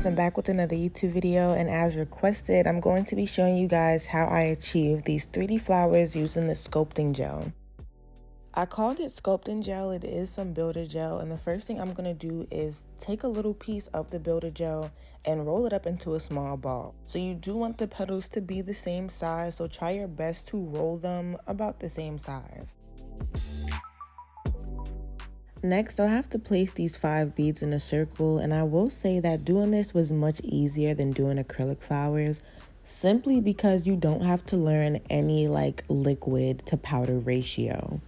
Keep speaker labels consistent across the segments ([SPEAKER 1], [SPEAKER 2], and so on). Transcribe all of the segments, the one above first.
[SPEAKER 1] guys, I'm back with another YouTube video, and as requested, I'm going to be showing you guys how I achieved these 3D flowers using the sculpting gel. I called it sculpting gel. It is some builder gel, and the first thing I'm going to do is take a little piece of the builder gel and roll it up into a small ball. So you do want the petals to be the same size, so try your best to roll them about the same size. Next, I'll have to place these 5 beads in a circle, and I will say that doing this was much easier than doing acrylic flowers, simply because you don't have to learn any liquid to powder ratio.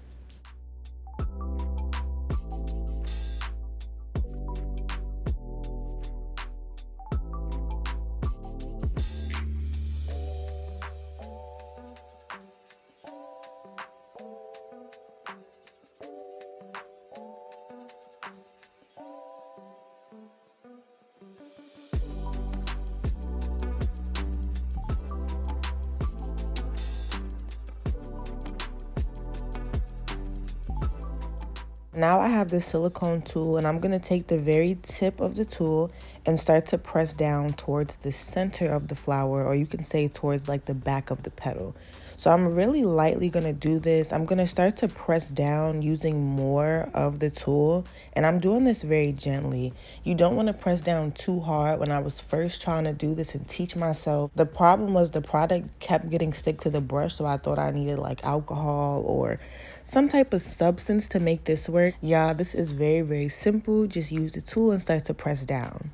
[SPEAKER 1] Now I have this silicone tool, and I'm going to take the very tip of the tool and start to press down towards the center of the flower, or you can say towards the back of the petal. So I'm really lightly going to do this. I'm going to start to press down using more of the tool, and I'm doing this very gently. You don't want to press down too hard. When I was first trying to do this and teach myself, the problem was the product kept getting stick to the brush, so I thought I needed alcohol or some type of substance to make this work. Yeah, this is very, very simple. Just use the tool and start to press down.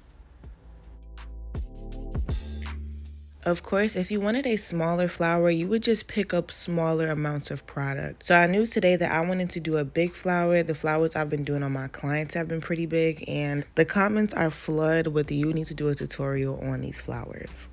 [SPEAKER 1] Of course, if you wanted a smaller flower, you would just pick up smaller amounts of product. So I knew today that I wanted to do a big flower. The flowers I've been doing on my clients have been pretty big, and the comments are flooded with you need to do a tutorial on these flowers.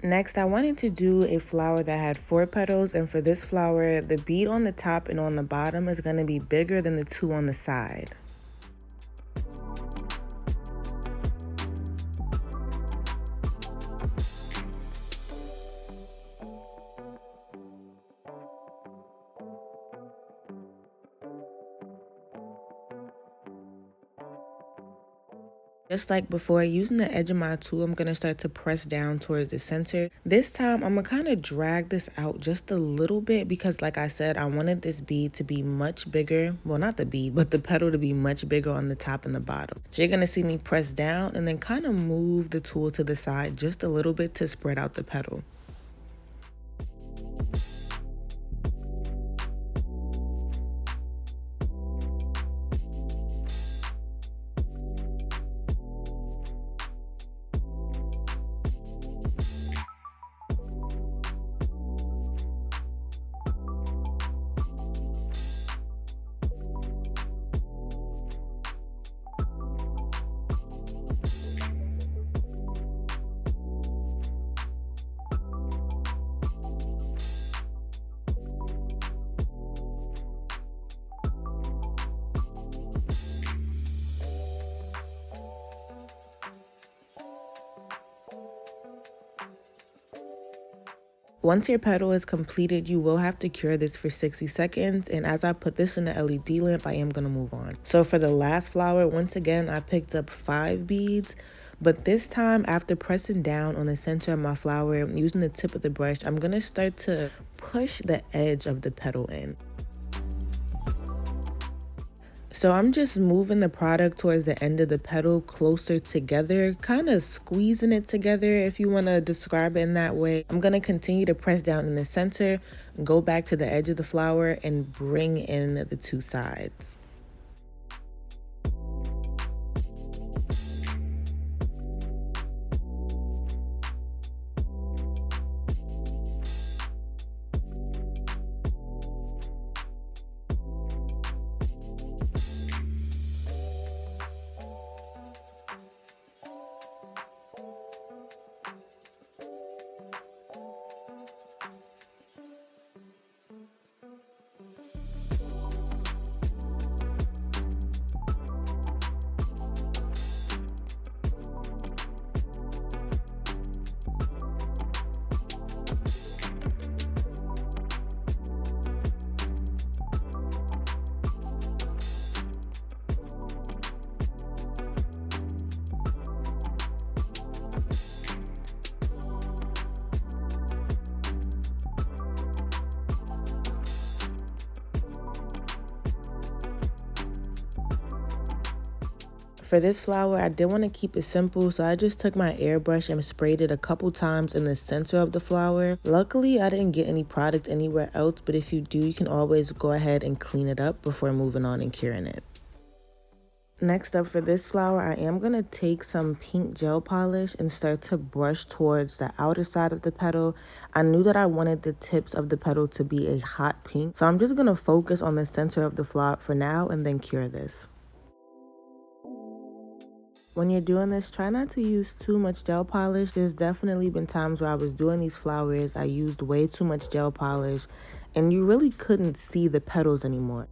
[SPEAKER 1] Next, I wanted to do a flower that had 4 petals, and for this flower, the bead on the top and on the bottom is going to be bigger than the 2 on the side. Just like before, using the edge of my tool, I'm going to start to press down towards the center. This time, I'm going to kind of drag this out just a little bit because, like I said, I wanted this bead to be much bigger. Well, not the bead, but the petal to be much bigger on the top and the bottom. So you're going to see me press down and then kind of move the tool to the side just a little bit to spread out the petal. Once your petal is completed, you will have to cure this for 60 seconds. And as I put this in the LED lamp, I am going to move on. So for the last flower, once again, I picked up 5 beads. But this time, after pressing down on the center of my flower, using the tip of the brush, I'm going to start to push the edge of the petal in. So I'm just moving the product towards the end of the petal closer together, kind of squeezing it together if you want to describe it in that way. I'm going to continue to press down in the center, go back to the edge of the flower, and bring in the 2 sides. For this flower, I did want to keep it simple, so I just took my airbrush and sprayed it a couple times in the center of the flower. Luckily, I didn't get any product anywhere else, but if you do, you can always go ahead and clean it up before moving on and curing it. Next up, for this flower, I am going to take some pink gel polish and start to brush towards the outer side of the petal. I knew that I wanted the tips of the petal to be a hot pink, so I'm just going to focus on the center of the flower for now and then cure this. When you're doing this, try not to use too much gel polish. There's definitely been times where I was doing these flowers, I used way too much gel polish, and you really couldn't see the petals anymore.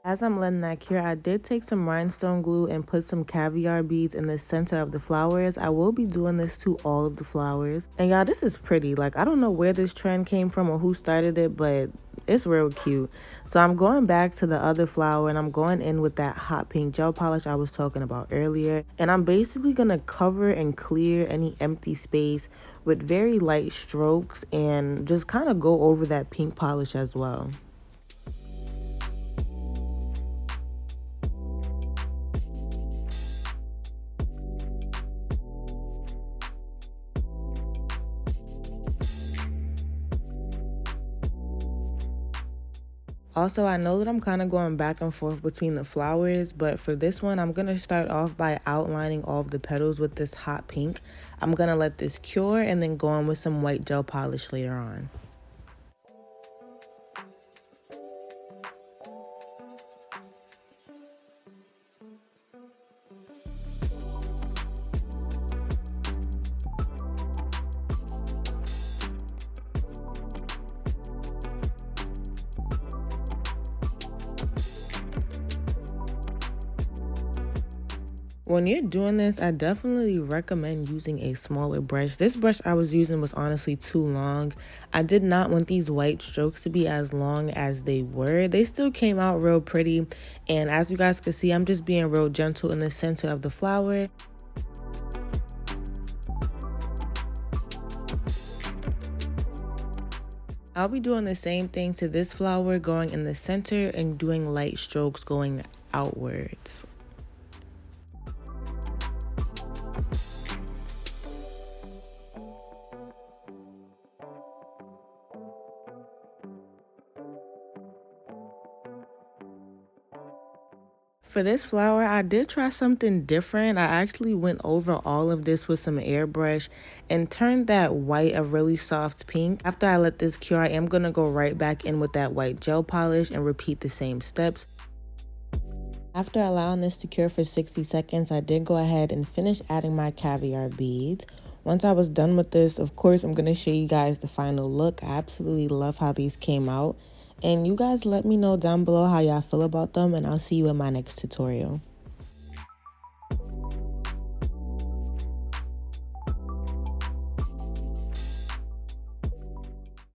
[SPEAKER 1] As I'm letting that cure, I did take some rhinestone glue and put some caviar beads in the center of the flowers. I will be doing this to all of the flowers. And y'all, this is pretty. Like, I don't know where this trend came from or who started it, but it's real cute. So I'm going back to the other flower and I'm going in with that hot pink gel polish I was talking about earlier. And I'm basically going to cover and clear any empty space with very light strokes and just kind of go over that pink polish as well. Also, I know that I'm kind of going back and forth between the flowers, but for this one, I'm going to start off by outlining all of the petals with this hot pink. I'm going to let this cure and then go on with some white gel polish later on. When you're doing this, I definitely recommend using a smaller brush. This brush I was using was honestly too long. I did not want these white strokes to be as long as they were. They still came out real pretty. And as you guys can see, I'm just being real gentle in the center of the flower. I'll be doing the same thing to this flower, going in the center and doing light strokes going outwards. For this flower, I did try something different. I actually went over all of this with some airbrush and turned that white a really soft pink. After I let this cure, I am going to go right back in with that white gel polish and repeat the same steps. After allowing this to cure for 60 seconds, I did go ahead and finish adding my caviar beads. Once I was done with this, of course, I'm going to show you guys the final look. I absolutely love how these came out. And you guys let me know down below how y'all feel about them, and I'll see you in my next tutorial.